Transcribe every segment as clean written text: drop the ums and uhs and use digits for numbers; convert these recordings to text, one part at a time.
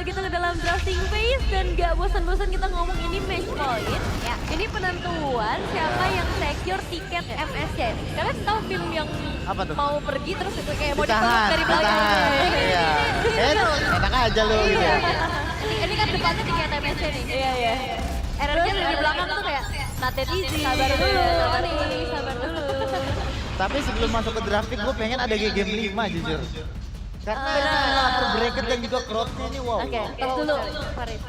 gitu ke dalam drafting phase dan gak bosan-bosan kita ngomong ini match point. Ya, ini penentuan siapa yang secure tiket MS-nya. Kalian tahu film yang Apa tuh? mau pergi terus itu kayak mau Ditahan, ditolak dari belakang. ditahan. Iya. Enak aja lu gitu ya. Ini kan depannya tiket MS-nya nih. Iya, iya. RRQ di belakang tuh kayak not that easy. Sabar dulu, sabar dulu. Tapi sebelum masuk ke drafting gue pengen ada game 5 jujur. Karena upper bracket dan juga crowd-nya ini wow. Oke, tos dulu, Farid.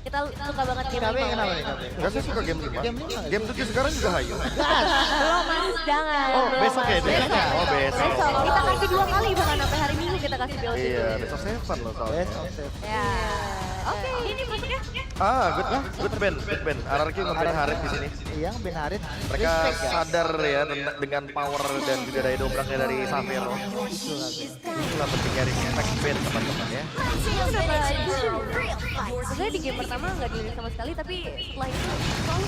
Kita suka banget game KB 5. kenapa nih KB? Enggak, saya suka game 5. Game 5. Game 7 sekarang juga hayu. Belum mas, jangan. Oh, belum, besok ya, Mas. besok ya? Oh, besok. Kita kasih 2 kali bahkan sampai hari Minggu kita kasih build itu. Iya, besok Seven loh soalnya. Best of seven. Ya. Oke, ini masuknya. Good band. RRQ nge-ban Harit di sini. Iya, Ben Harit. Mereka Respect ya. sadar ya dengan power dan juga daya dobraknya dari Savero. Itulah pentingnya respect band teman-teman ya. Maksudnya di game pertama nggak dirilis sama sekali, tapi setelah itu selalu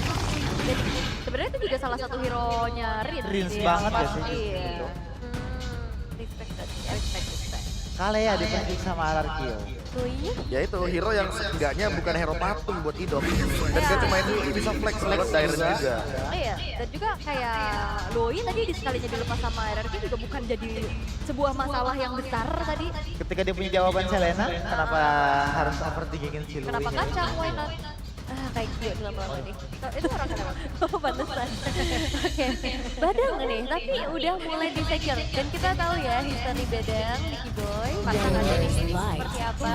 dan sebenarnya itu juga salah satu hero-nya Rin. Rins Iya, banget ya pas- sih. Iya. Respect. Kale ya dipenting sama RRQ. Oh iya? Ya itu hero yang seenggaknya bukan hero patung buat idol. Dan gak cuma itu, dia bisa flex buat Dairen juga. Iya, dan juga kayak Loi tadi di sekalinya dilepas sama RRQ juga bukan jadi sebuah masalah yang besar tadi. Ketika dia punya jawaban Selena, kenapa harus overthinkingin si Louis? Kenapa kacang? Why not? Kayak cute lama-lama nih. Itu orang kenapa? Oh, pantesan. Oke. Badang nih, tapi udah mulai di secure. Dan kita tahu ya, history Badang, Nicky Boy, pasangannya di sini seperti apa.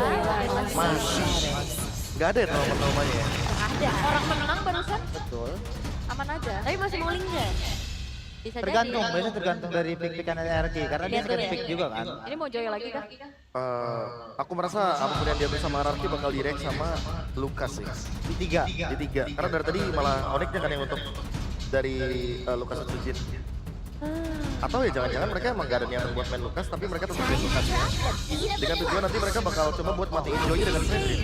Gak ada ya trauma-traumanya ya. Ada. Orang menang barusan, Betul. aman aja. Tapi masih mau nggak? Bisa Tergantung, jadi. biasanya tergantung dari pick-pickan RRQ. Karena dia Lihat second dulu ya. pick juga kan. Ini mau joy lagi kah? Aku merasa apapun yang diambil sama RRQ bakal direct sama Lukas sih. Di 3. Di 3. Karena dari tadi malah Onyxnya kan yang untuk dari Lukas Tsujin. Atau ya jangan-jangan mereka emang gak ada niatan buat main Lukas, tapi mereka tetap main Lukas. Dengan tujuan nanti mereka bakal coba buat matiin Joy dengan Fredrin.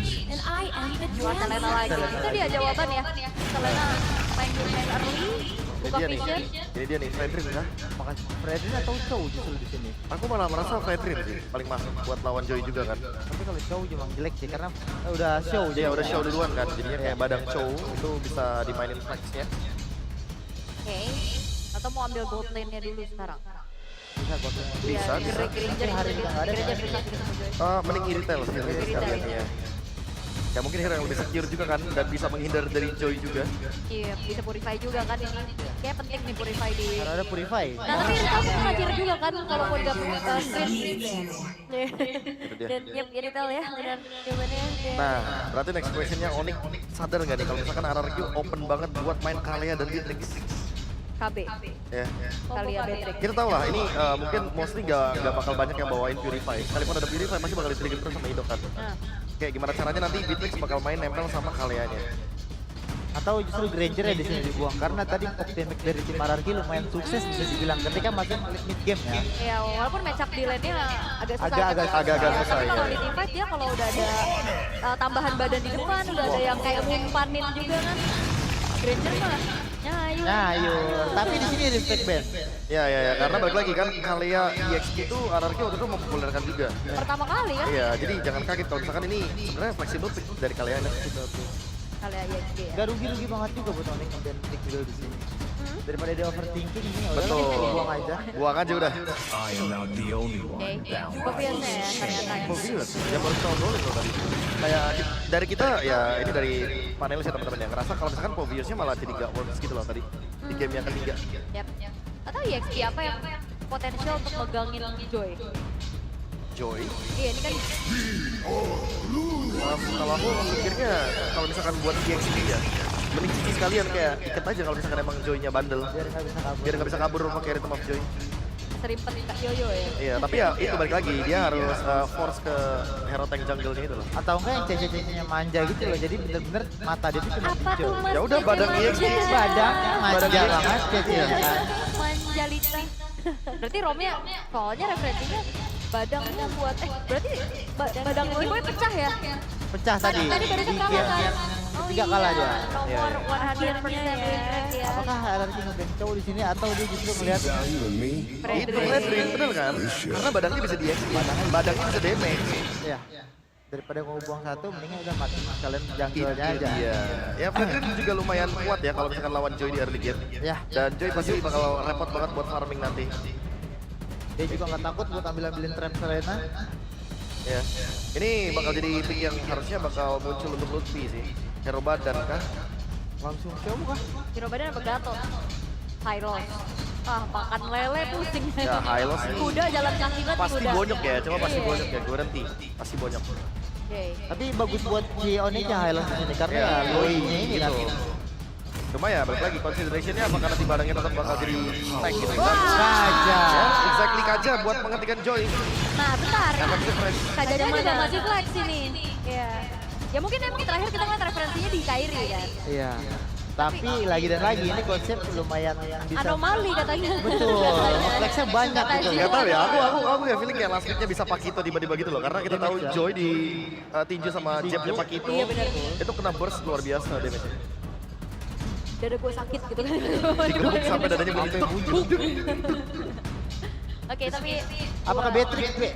Buat Selena lagi. Itu dia jawaban ya. Selena main game early, Ini buka dia nih, vision. ini dia nih Fredrin ya. Makasih Fredrin atau Chow justru di sini. Aku malah merasa Fredrin sih paling masuk buat lawan Joy juga kan. Tapi kalau Chow memang jelek sih karena udah show. Ya udah show duluan kan, jadinya kayak badang show itu bisa dimainin flex-nya. Oke. Atau mau ambil gold lane-nya dulu sekarang? Bisa kok. Bisa, bisa. Granger Hari ini nggak ada, Granger kan? bisa sama Joy. Mending Iritel sih lebih sekalian ya. Ya mungkin hero yang lebih secure juga kan dan bisa menghindar dari Joy juga. Iya, bisa purify juga kan ini. Kayak penting nih purify di... Karena ada Purify. Nah, tapi Irita ngajir juga kan kalau mau dapet sprint. Itu dia. Dan yep, Iritel ya, benar jawabannya. Nah, berarti next question-nya Onyx sadar nggak nih kalau misalkan RRQ open banget buat main Kalea dan Beatrix? KB, Ya. Kalia Beatrix. Kita tahu lah ini mungkin mostly nggak bakal banyak yang bawain Purify. Sekalipun ada Purify masih bakal dipilih terus sama Ido kan. Nah, Kayak gimana caranya nanti Beatrix bakal main nempel sama Kaleanya. Atau justru Granger ya di sini dibuang karena tadi damage dari tim RRQ lumayan sukses bisa dibilang ketika masuk mid game ya. ya walaupun match up di lane-nya agak susah. Agak susah, Tapi kalau ya. di teamfight dia kalau udah ada tambahan badan di depan, udah ada yang kayak ngumpanin juga kan. Granger mah nyayu. Nah, yuk. Tapi di sini respect band. Ya, karena balik lagi kan Kalea EXP itu RRQ waktu itu mempopulerkan juga. Pertama kali kan? Iya, jadi jangan kaget kalau misalkan ini sebenarnya fleksibel pick dari Kaleanya. Kalia IXG ya. Gak rugi-rugi banget juga buat Onyx nge-ban pick dulu di sini. Daripada dia overthinking ini Betul. buang aja. Buang aja udah. I am not the only one Oke, down. Poviasnya ya ternyata ya. Mobiles, ya baru tahun dulu loh tadi. Kayak dari kita ya ini dari panelis ya teman-teman yang ngerasa kalau misalkan Poviusnya malah jadi gak works gitu loh tadi di game yang ketiga. Yap. Atau IXG apa yang potensial untuk megangin Joy? Joy. Iya ini kan Kalau aku mikirnya kalau misalkan buat EXP ya mending cici sekalian kayak ikat aja kalau misalkan emang Joy-nya bandel. Biar nggak bisa kabur pakai Rhythm of Joy. serimpet Kak Yoyo ya. Iya, tapi ya itu balik lagi dia harus force ke hero tank jungle-nya itu loh. Atau enggak yang CC-CC-nya manja gitu loh. Jadi bener-bener mata dia tuh cuma Apa hijau. tuh mas? Ya udah, badang EXP. Badang manja Badang banget CC-nya kan. Manjalita. Berarti Romnya soalnya referensinya badangnya buat berarti badang Boy Boy pecah ya? Pecah tadi. Tadi barusan Di kalah game kan? yang Oh ketiga iya, kalah dia. Nomor 100% ya. Apakah RRQ nge-ban Chow di sini atau dia justru melihat You and me, Itu Fredrin, bener kan? Karena badangnya bisa di EXP, badangnya bisa damage. ya. Daripada mau buang satu, mendingan udah mati kalian jungle-nya aja. Iya. Ya Fredrin juga lumayan kuat ya kalau misalkan lawan Joy di early game. Ya. Dan Joy pasti bakal repot banget buat farming nanti. Dia juga nggak takut buat ambilin trap Selena. Ya. Ini bakal jadi pick yang harusnya bakal muncul untuk Lutfi sih. Hero badan kah? Langsung coba kah? Hero badan apa Gatot? Hylos. Ah, makan lele pusing. Ya Hylos sih. Kuda jalan kaki banget Pasti kuda. bonyok ya, coba pasti Iya. bonyok ya, gue nanti. Pasti bonyok. Oke. Tapi bagus buat si Onyx-nya highlight di sini karena Ya, ya Loi-nya ini kan. gitu. Cuma ya balik lagi considerationnya apakah nanti barangnya tetap bakal jadi tank gitu. Wah. Kaja. Ya, exactly Kaja buat menghentikan Joy. Nah, bentar. Akan fresh. Kajanya juga masih flex ini. Iya. Ya mungkin emang terakhir kita ngeliat referensinya di Kairi kan. Iya. Tapi lagi dan lagi ini konsep lumayan yang bisa. Anomali katanya. Betul. Flexnya banyak gitu. Gak tau ya, aku ya feeling kayak last picknya bisa Pakito tiba-tiba gitu loh. Karena kita tahu Joy di tinju sama jabnya Pakito. Iya, benar. Itu kena burst luar biasa damage-nya. Dada gue sakit gitu kan. Digebuk sampai dadanya bunyi. Oke, tapi Apakah Beatrix, Be?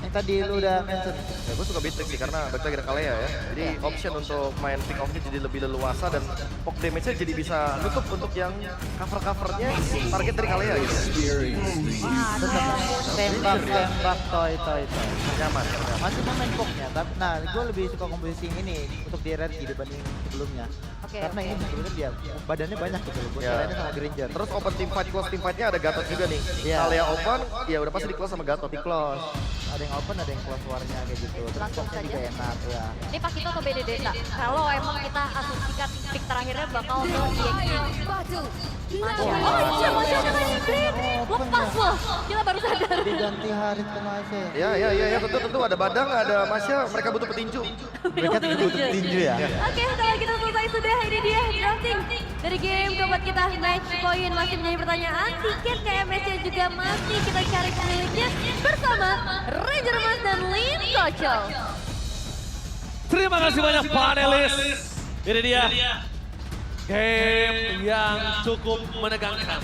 Yang tadi lu udah mention. Ya gue suka Beatrix sih karena balik lagi ada Kalea ya. Jadi option untuk main pick off-nya jadi lebih leluasa dan poke damage-nya jadi bisa nutup untuk yang cover-covernya target dari Kalea gitu. Tembak, toy. Nyaman. Masih mau main poknya, tapi nah gue lebih suka komposisi yang ini untuk di RRQ dibanding sebelumnya. Oke, Karena oke. ini sebetulnya dia badannya banyak gitu loh, buat Ya. kaliannya sama Granger. Terus open team fight, close team fight-nya ada Gatot juga nih. Iya. Kalea open, ya udah pasti di close sama Gatot. Di close, ada yang open, ada yang close warnya kayak gitu. Terus Langsung poknya juga saja. enak ya. Ini Pakito atau BDDTA? Kalau emang kita asumsikan pick terakhirnya bakal ke EXP. Masya. Oh iya, Masya udah main green. Lepas loh. Kita baru sadar. Diganti Harit ke Masya. Ya, tentu ada Badang, ada Masya, mereka butuh petinju. Mereka butuh tinju ya. Oke, kalau kita selesai sudah, ini dia drafting dari game keempat kita. Match point masih menjadi pertanyaan. Tiket KMS-nya juga masih kita cari pemiliknya bersama Ranger Mas dan Lin Kocho. Terima kasih banyak panelis. Ini dia game yang cukup menegangkan.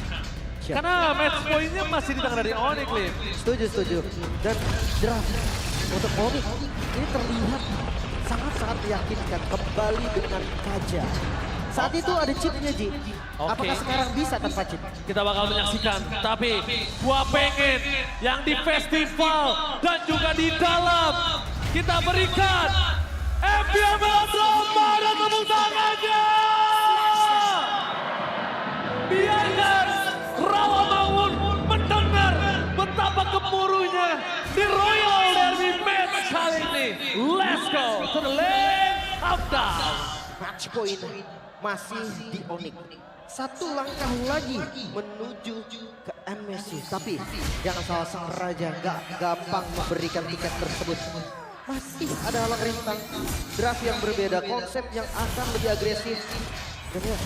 Karena match point-nya masih di tangan dari Onyx, Lim. Setuju. Dan draft untuk Onyx ini terlihat sangat-sangat meyakinkan kembali dengan Kaja. Saat itu ada chipnya, Ji. Apakah sekarang bisa tanpa chip? Kita bakal menyaksikan, tapi gua pengen yang di festival dan juga di dalam kita berikan FBM Lomba dan tepuk tangannya. Biarkan Rawamangun mendengar betapa gemuruhnya di Royal Derby match kali ini. Let's go to the lane of down. Match point masih di Onyx. Satu langkah lagi menuju ke MSC. Tapi jangan salah sang raja, nggak gampang memberikan tiket tersebut. Masih ada halang rintang, draft yang berbeda, konsep yang akan lebih agresif. Dan ya,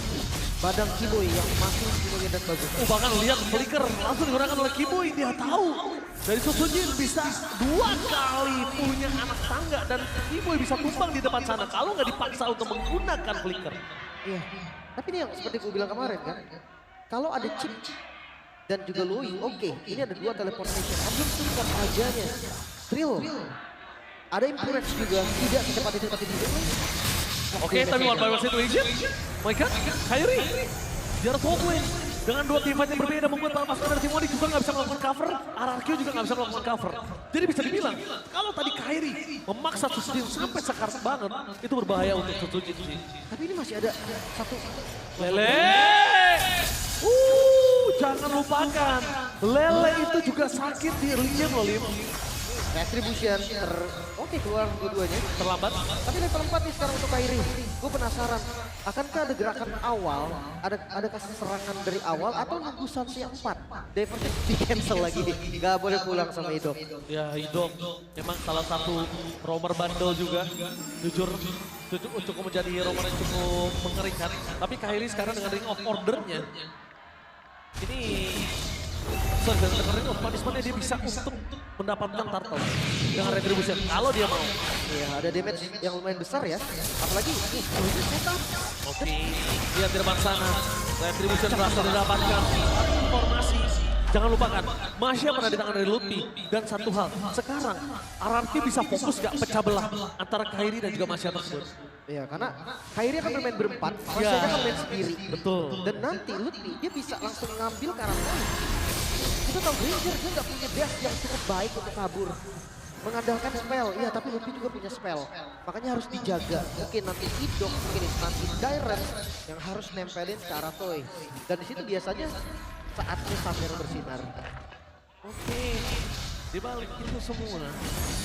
Badang Kiboy yang masih punya dan bagus. Bahkan lihat flicker langsung digunakan oleh Kiboy. Dia tahu dari Susujin bisa 2 kali punya anak tangga dan Kiboy bisa tumbang di depan sana kalau nggak dipaksa untuk menggunakan flicker. Iya, tapi ini yang seperti gue bilang kemarin kan, kalau ada chip dan juga Loi, oke, ini ada 2 teleportation, belum bukan ajanya. Trill, ada Impurage juga, tidak secepat itu juga. Oke, tapi one by one situation. My God, Kairi. Dia harus walk lane. Dengan 2 teamfight yang berbeda membuat para pasukan dari tim Onyx juga nggak bisa melakukan cover. RRQ juga nggak bisa melakukan cover. Jadi bisa dibilang, kalau tadi Kairi memaksa Susujin sampai sekarat banget, itu berbahaya untuk Susujin sih. Tapi ini masih ada satu. Lele! Jangan lupakan, Lele itu juga sakit di early game loh, Lim. Retribution oke keluar dua-duanya. Terlambat. Tapi level 4 nih sekarang untuk Kairi. Gue penasaran, akankah ada gerakan awal, ada kasih serangan dari awal atau nunggu sanksi yang 4? Divernya di cancel lagi, gak boleh pulang sama Idok. Ya Idok, memang salah satu roamer bandel juga. Jujur cukup menjadi roamer yang cukup mengerikan. Tapi Kairi sekarang dengan Ring of Order-nya, ini dengan Ring of Punishment-nya dia bisa untuk mendapatkan turtle dengan retribution kalau dia mau. Iya, ada damage yang lumayan besar ya. Apalagi nih, Oke, lihat di depan sana. Retribution berhasil didapatkan. Informasi jangan lupakan, Masya pernah di tangan dari Lutfi. Dan satu hal, sekarang RRQ bisa fokus gak pecah belah antara Kairi dan juga Masya tersebut. Ya karena Kairi akan bermain berempat, Ya. Masya akan main sendiri. Betul. Dan nanti Lutfi dia bisa langsung ngambil karakter. Kita tahu Granger dia nggak punya dash yang cukup baik untuk kabur. Mengandalkan spell, iya tapi Lutfi juga punya spell. Makanya harus dijaga. Mungkin nanti Idok, mungkin nanti Direct yang harus nempelin ke arah Toy. Dan di situ biasanya saatnya Safero bersinar. Oke, di balik itu semua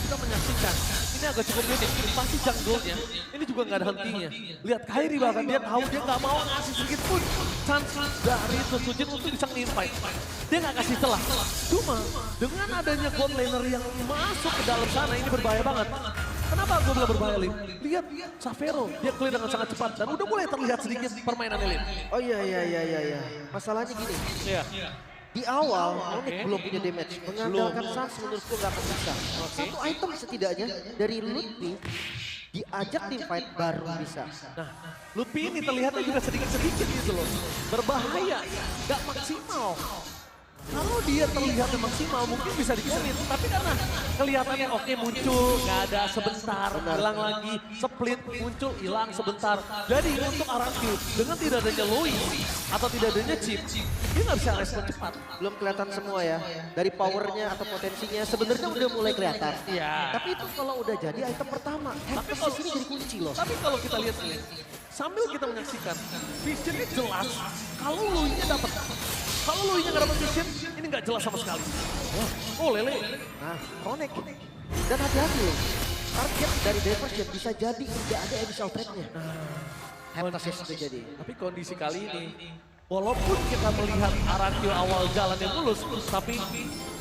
kita menyaksikan ini agak cukup unik. Pasti jungle-nya ini juga nggak ada hentinya. Lihat Kairi bahkan dia tahu dia nggak mau ngasih sedikit pun chance dari Tsujin untuk bisa nge-invite. Dia nggak kasih celah. Cuma dengan adanya god laner yang masuk ke dalam sana ini berbahaya banget. Kenapa gue bilang berbahaya, Lin? Lihat Safero, dia clear dengan sangat cepat dan udah mulai terlihat sedikit permainan Lin. Oh iya. Masalahnya gini. Iya. Di awal, Onyx belum punya damage. Mengandalkan Sans menurutku nggak akan bisa. Satu item setidaknya dari Lutfi diajak tim fight baru bisa. Nah, Lutfi ini terlihatnya juga sedikit-sedikit gitu loh. Berbahaya, gak maksimal. Kalau dia terlihatnya maksimal mungkin bisa dikeselin. Tapi karena kelihatannya oke muncul, gak ada sebentar, hilang lagi, split, muncul, hilang sebentar. Jadi untuk RRQ dengan tidak adanya Loi atau tidak adanya chip, dia gak bisa respon cepat. Belum kelihatan semua ya. Dari powernya atau potensinya sebenarnya udah mulai kelihatan. Iya. Tapi itu kalau udah jadi item pertama, Hephaestus ini jadi kunci loh. Tapi kalau kita lihat ini, sambil kita menyaksikan, visionnya jelas kalau Loi-nya dapat. Kalau Loi-nya nggak dapat vision, ini nggak jelas sama sekali. Oh lele. Nah, connect. Dan hati-hati loh. Target dari Diversion bisa jadi tidak ada initial threat-nya. Hephaestus sudah jadi. Tapi kondisi kali ini, walaupun kita melihat RRQ awal jalan yang mulus, tapi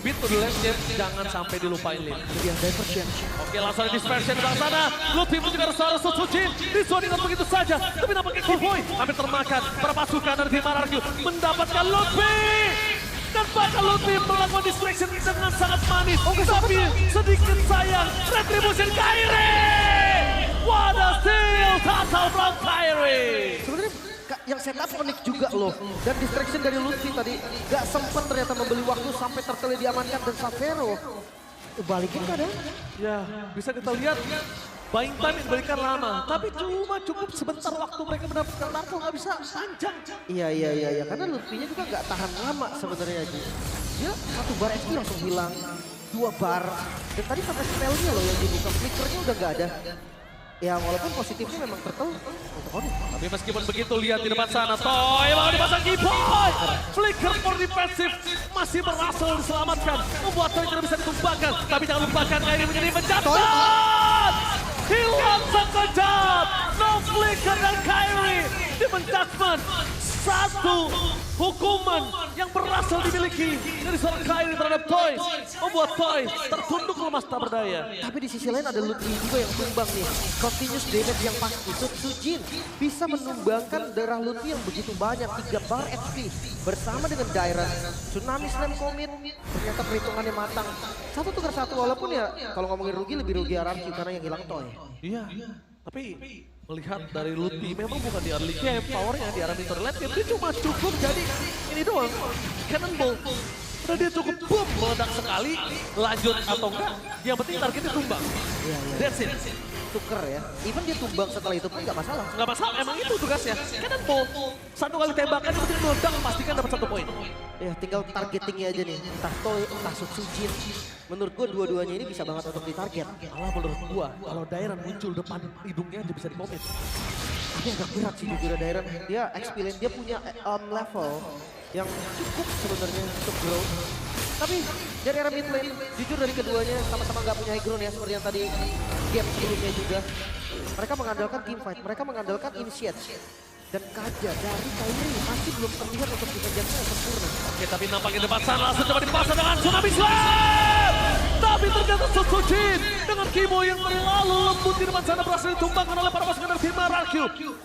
beat to the left jangan sampai dilupain Lin. Jadi yang Diversion. Oke langsung ada dispersion di belakang sana. Lutfi pun juga harus Tsujin. Dizoningan begitu saja. Tapi nampaknya Kiboy hampir termakan. Para pasukan dari tim RRQ mendapatkan Lutfi. Dan bahkan Lutfi melakukan distraction dengan sangat manis. Tapi sedikit sayang. Retribution Kairi. What a steal. Total from Kairi. Sebenarnya yang setup Onyx juga loh. Dan distraction dari Lutfi tadi gak sempat ternyata membeli waktu sampai tertele diamankan dan Safero. Balikin kadang. Ya bisa kita lihat. Buying time yang diberikan lama, tapi cuma cukup sebentar waktu mereka mendapatkan Marvel, nggak bisa panjang. Iya. Karena Lutfi-nya juga nggak tahan lama sebenarnya aja. Dia satu bar SP langsung hilang, 2 bar. Dan tadi sampai spellnya loh yang dibuka, flickernya udah nggak ada. Ya walaupun positifnya memang turtle untuk Onyx. Tapi meskipun begitu lihat di depan sana, Toy mau dipasang Kiboy. Flicker for defensive masih berhasil diselamatkan. Membuat Toy tidak bisa ditumbangkan. Tapi jangan lupakan Kairi menjadi penjahat. Hilang sekejap. No flicker dan Kairi di penjudgment. Satu hukuman yang berhasil dimiliki dari seorang Kairi terhadap Toy. Membuat Toy tertunduk lemas tak berdaya. Tapi di sisi lain ada Lutfi juga yang tumbang nih. Continuous damage yang pasti. Tsujin bisa menumbangkan darah Lutfi yang begitu banyak. 3 bar HP bersama dengan Dairan. Tsunami Slam Commit. Ternyata perhitungannya matang. 1 tukar 1 walaupun ya kalau ngomongin rugi lebih rugi RRQ karena yang hilang Toy. Iya, tapi melihat dari Lutfi memang bukan di early game, powernya di arah mid late game, dia cuma cukup jadi ini doang, cannonball. Udah dia cukup boom, meledak sekali, lanjut atau enggak, yang penting targetnya tumbang. That's it. Tuker ya. Even dia tumbang setelah itu pun nggak masalah. Nggak masalah, emang itu tugasnya. Cannonball, 1 kali tembakan yang penting meledak, pastikan dapat 1 poin. Ya tinggal targetingnya aja nih. Entah Toy, entah Tsujin. Menurut gua dua-duanya ini bisa banget untuk ditarget. Malah menurut gua, kalau Dairan muncul depan hidungnya aja bisa dikomit. Tapi agak berat sih jujur Dairan. Dia experience, dia punya level yang cukup sebenarnya untuk grow. Tapi dari era mid lane, jujur dari keduanya sama-sama nggak punya high ground ya seperti yang tadi game sebelumnya juga. Mereka mengandalkan team fight, mereka mengandalkan initiate. Dan Kaja dari Kairi masih belum terlihat untuk defense yang sempurna. Oke, tapi nampaknya depan sana langsung coba dipasang dengan Tsunami Slam. Tapi ternyata Tsujin dengan Kimo yang terlalu lembut di depan sana berhasil ditumbangkan oleh para pasukan dari tim RRQ.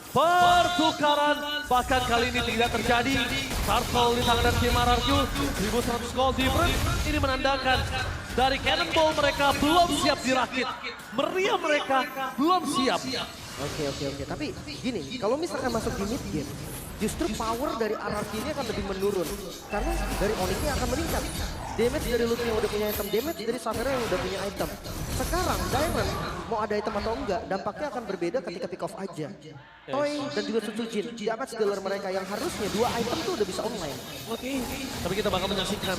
Pertukaran bahkan kali ini tidak terjadi. Turtle di tangan dari tim RRQ, 1100 gold difference. Ini menandakan dari cannonball mereka belum siap dirakit. Meriam mereka belum siap. Oke. Tapi gini, kalau misalkan masuk di mid game, justru power dari RRQ ini akan lebih menurun. Karena dari Onyx-nya akan meningkat. Damage dari Lutfi yang udah punya item, damage dari Xavero yang udah punya item. Sekarang Diamond mau ada item atau enggak, dampaknya akan berbeda ketika pick off aja. Toy dan juga Sutsujin, damage dealer mereka yang harusnya 2 item tuh udah bisa online. Oke, tapi kita bakal menyaksikan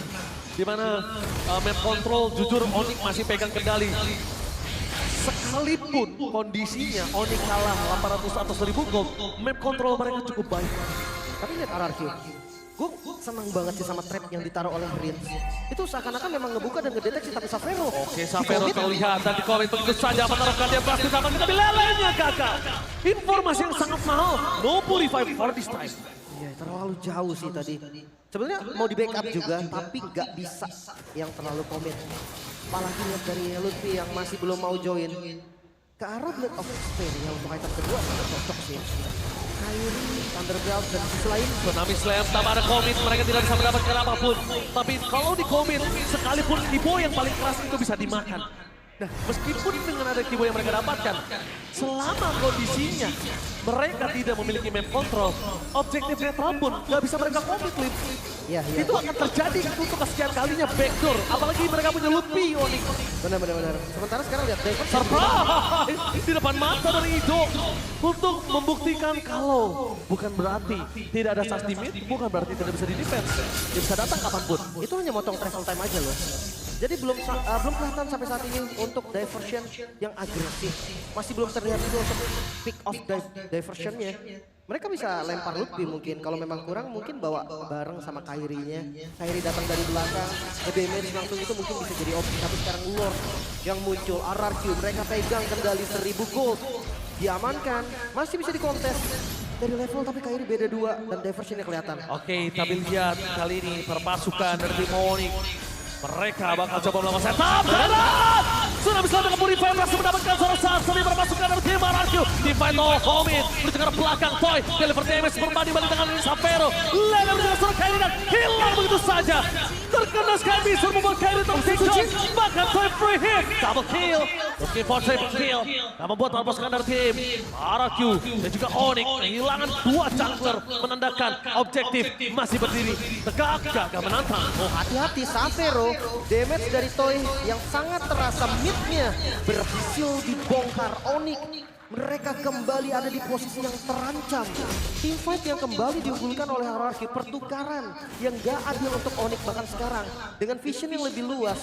di mana map control jujur Onyx masih pegang kendali. Sekalipun kondisinya Onyx kalah 800 atau 1000 gold, map control mereka cukup baik. Tapi lihat RRQ, gue senang banget sih sama trap yang ditaruh oleh Rins. Itu seakan-akan memang ngebuka dan ngedeteksi tapi Xavero. Oke, Xavero terlihat dan di komen begitu saja menaruhkan dia pasti dapat tapi lelenya kakak. Informasi yang sangat mahal, no purify for this time. Iya, terlalu jauh sih tadi. Sebenarnya mau di backup juga, tapi nggak bisa yang terlalu komit. Apalagi lihat dari Lutfi yang masih belum mau join. Ke arah Blade of Despair yang untuk item kedua sangat cocok sih. Kyrie, Thunderbolt, dan sisi lain. Tsunami Slam tanpa ada komit, mereka tidak bisa mendapatkan apapun. Tapi kalau di komit, sekalipun Kibo yang paling keras itu bisa dimakan. Nah, meskipun dengan ada Kibo yang mereka dapatkan, selama kondisinya mereka tidak memiliki map control, objektif netral pun nggak bisa mereka komit, Lip. Iya. Itu akan terjadi untuk kesekian kalinya backdoor, apalagi mereka punya Lutfi, Onyx. Benar. Sementara sekarang lihat Diver. Surprise! Di depan mata dari Ido untuk membuktikan kalau bukan berarti tidak ada charge di mid, bukan berarti tidak bisa di defense. Dia bisa datang kapanpun. Itu hanya motong travel time aja loh. Jadi belum kelihatan sampai saat ini untuk diversion yang agresif. Masih belum terlihat juga untuk pick off diversionnya. Mereka bisa lempar Lutfi mungkin. Kalau memang kurang mungkin bawa bareng sama Kyrie-nya. Kyrie datang dari belakang, damage langsung itu mungkin bisa jadi opsi. Tapi sekarang Lord yang muncul, RRQ mereka pegang kendali 1000 gold. Diamankan, masih bisa dikontes. Dari level tapi Kyrie beda 2 dan diversionnya kelihatan. Oke, tapi lihat kali ini perpasukan dari tim Onyx. Mereka bakal coba melawan setup. Darat! Sudah bisa dengan Purify berhasil mendapatkan suara saat semi perpasukan dari tim RRQ. Di fight Komit menuju ke belakang Toy. Deliver damage berbanding-banding dengan Xavero. Lele menjaga suara Kyrie dan hilang begitu saja. Terkena Skybeaster membuat Kyrie tersinggung. Bahkan Toy free hit. Double kill. Looking for triple kill. Dan membuat perpasukan dari tim RRQ dan juga Onyx kehilangan 2 jungler menandakan objektif masih berdiri tegak gagah menantang. Oh, hati-hati Xavero, damage dari Toy yang sangat terasa mid-nya berhasil dibongkar Onyx. Mereka kembali ada di posisi yang terancam. Teamfight yang kembali diunggulkan oleh RRQ, pertukaran yang gak adil untuk Onyx bahkan sekarang. Dengan vision yang lebih luas,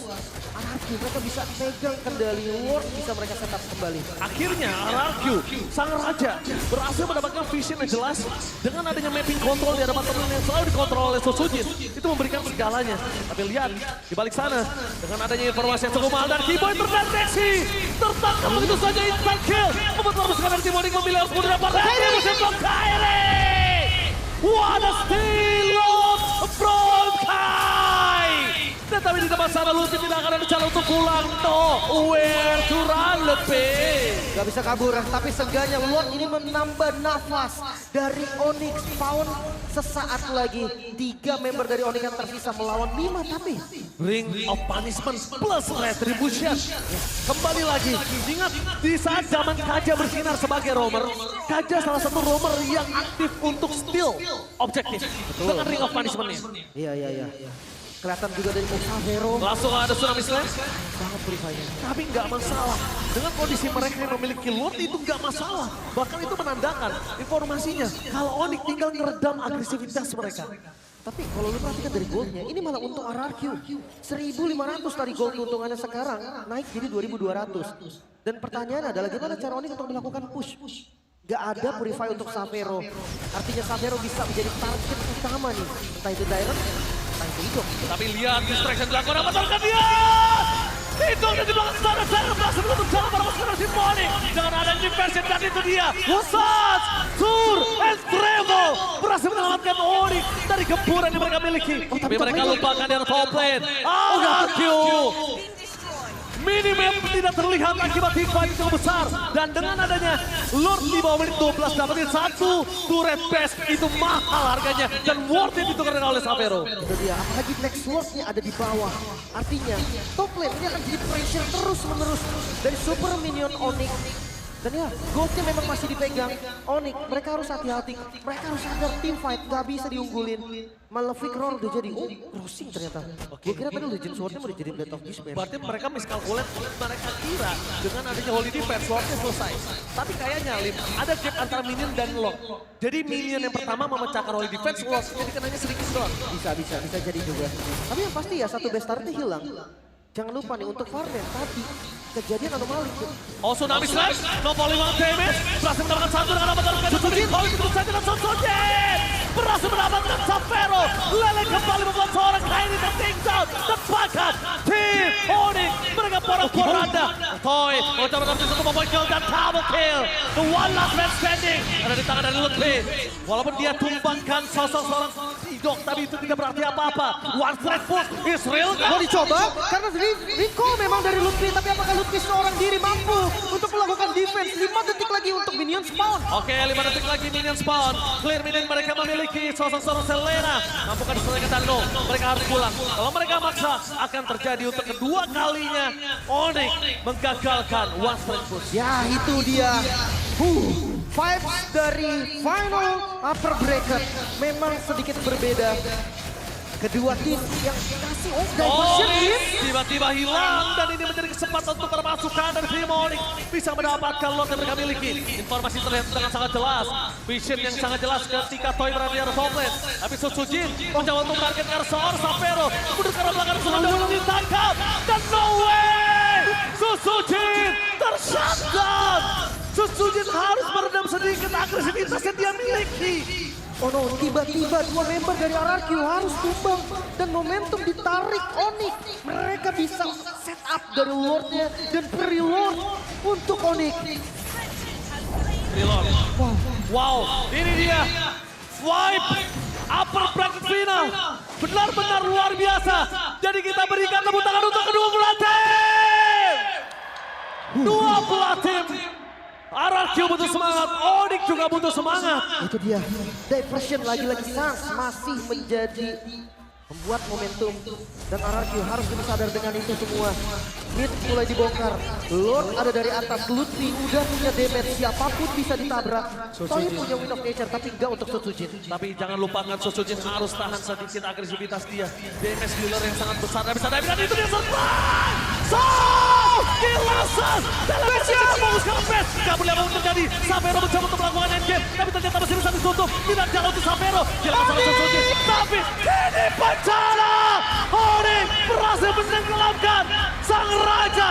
RRQ mereka bisa pegang kendali Ward, bisa mereka setup kembali. Akhirnya RRQ, sang raja, berhasil mendapatkan vision yang jelas dengan adanya mapping control di hadapan teman yang selalu dikontrol oleh Sutsujin. Itu memberikan segalanya. Tapi lihat, di balik sana, dengan adanya informasi yang cukup mahal dan Keyboy terdeteksi. Tertangkap begitu saja instant kill. Membuat perpasukan dari tim Onyx memilih harus mundur dapat musim from Kyrie. What a steal from Kai. Tetapi di depan sana Lutfi tidak akan ada jalan untuk pulang. No, where to run lebih. Gak bisa kabur, tapi seenggaknya Lord ini menambah nafas dari Onyx. Pound sesaat lagi 3 member dari Onyx yang tersisa melawan 5 tapi Ring of Punishment plus Retribution. Kembali lagi, ingat di saat zaman Kaja bersinar sebagai roamer, Kaja salah satu roamer yang aktif untuk steal objektif dengan Ring of Punishment-nya. Iya. Kelihatan juga dari Xavero. Langsung ada Tsunami Slam, Banget Purify-nya. tapi nggak masalah. Dengan kondisi mereka yang memiliki Lord itu nggak masalah. Bahkan itu menandakan informasinya kalau Onyx tinggal ngeredam agresivitas mereka. Tapi kalau lu perhatikan dari goldnya, ini malah untuk RRQ. 1.500 tadi gold keuntungannya sekarang naik jadi 2.200. Dan pertanyaan adalah gimana cara Onyx untuk melakukan push? Gak ada Purify untuk Xavero. Artinya Xavero bisa menjadi target utama nih. Entah itu Direct, entah itu Hidup. Tapi lihat distraction dilakukan apa terkait dia. Itu ada di belakang sana, saya berhasil menutup jalan para pasukan si Onyx. Dengan ada diversion dan itu dia. Wasat, Sur, and Trevo berhasil menyelamatkan Onyx dari gempuran yang mereka miliki. Tapi mereka lupakan yang top lane. RRQ. Minimap tidak terlihat akibat teamfight yang cukup besar. Dan dengan adanya Lord di bawah menit 12 dapetin 1 turret base itu mahal harganya. Dan worth it ditukar oleh Xavero. Itu dia, apalagi next wordnya ada di bawah. Artinya top lane ini akan jadi pressure terus menerus dari super minion Onyx. Dan ya, goldnya memang masih dipegang Onyx. Mereka harus hati-hati. Mereka harus sadar tim fight gak bisa diunggulin. Malefic Roar udah jadi, crossing ternyata. Gue kira tadi Legend Sword-nya mau dijadiin Blade of Despair. Berarti mereka miskalkulate, mereka kira dengan adanya Holy Defense, Swordnya selesai. Tapi kayaknya Lim, ada gap antara minion dan Lord. Jadi minion yang pertama memecahkan Holy Defense, Lord jadi kenanya sedikit doang. Bisa jadi juga. Tapi yang pasti ya, satu best startnya hilang. Jangan lupa nih untuk Farden tadi kejadian anomali. Oh tsunami slash, no falling on damage, berhasil mendapatkan satu dengan mendapatkan Sujin, Holy Defense saja dan Sujin berhasil mendapatkan Sapphiro, Lele kembali membuat seorang Kairi dan takedown dan bahkan tim Onyx mereka porak-poranda. Toy mencoba mendapatkan satu point kill dan double kill, the one last man standing ada di tangan dari Lutfi. Walaupun dia tumbangkan sosok seorang Idok, tapi itu tidak berarti apa-apa. One strike push is real. Mau dicoba karena recall memang dari Lutfi, tapi apakah Lutfi seorang diri mampu untuk melakukan defense? 5 detik lagi untuk minion spawn. Oke, 5 detik lagi minion spawn. Clear minion mereka memiliki sosok-sosok Selena. Mampukah diselesaikan dan no, mereka harus pulang. Kalau mereka maksa, akan terjadi untuk kedua kalinya. Onyx menggagalkan one strike push. Ya itu dia. Vibes dari final upper bracket memang sedikit berbeda. Kedua tim yang kasih diversion hit. Tiba-tiba hilang dan ini menjadi kesempatan untuk termasukkan dari tim Onyx. Bisa mendapatkan Lord yang mereka miliki. Informasi terlihat dengan sangat jelas. Vision yang sangat jelas ketika Toy berada di arah top lane. Tapi Sujin mencoba untuk target ke arah seorang Sapphiro. Mundur ke arah belakang sudah ditangkap. Dan no way! Sujin tershutdown. Sujin harus meredam sedikit agresivitas yang dia miliki. Oh no, tiba-tiba dua member dari RRQ harus tumbang dan momentum ditarik Onyx. Mereka bisa set up dari Lordnya dan pre-Lord untuk Onyx. Reload. Wow, ini dia. Swipe upper bracket final. Benar-benar luar biasa. Jadi kita berikan tepuk tangan untuk kedua belah tim. Dua belah tim. RRQ butuh semangat, Onyx juga butuh semangat. Itu dia, diversion lagi-lagi Sans masih menjadi membuat momentum. Dan RRQ harus lebih sadar dengan itu semua. Mid mulai dibongkar, Lord ada dari atas, Lutfi udah punya damage, siapapun bisa ditabrak. Toy punya Wind of Nature tapi enggak untuk Sujin. Tapi jangan lupakan Sujin harus tahan sedikit agresivitas dia. Damage dealer yang sangat besar, dan bisa dan itu dia surprise! Kilasan! Spesial! Fokus ke best! Gak boleh apa terjadi. Sapphiro mencoba untuk melakukan endgame, tapi ternyata masih bisa ditutup. Tidak jalan untuk Sapphiro. Dilakukan sama Sujin, tapi ini bencana! Onyx berhasil menenggelamkan sang raja.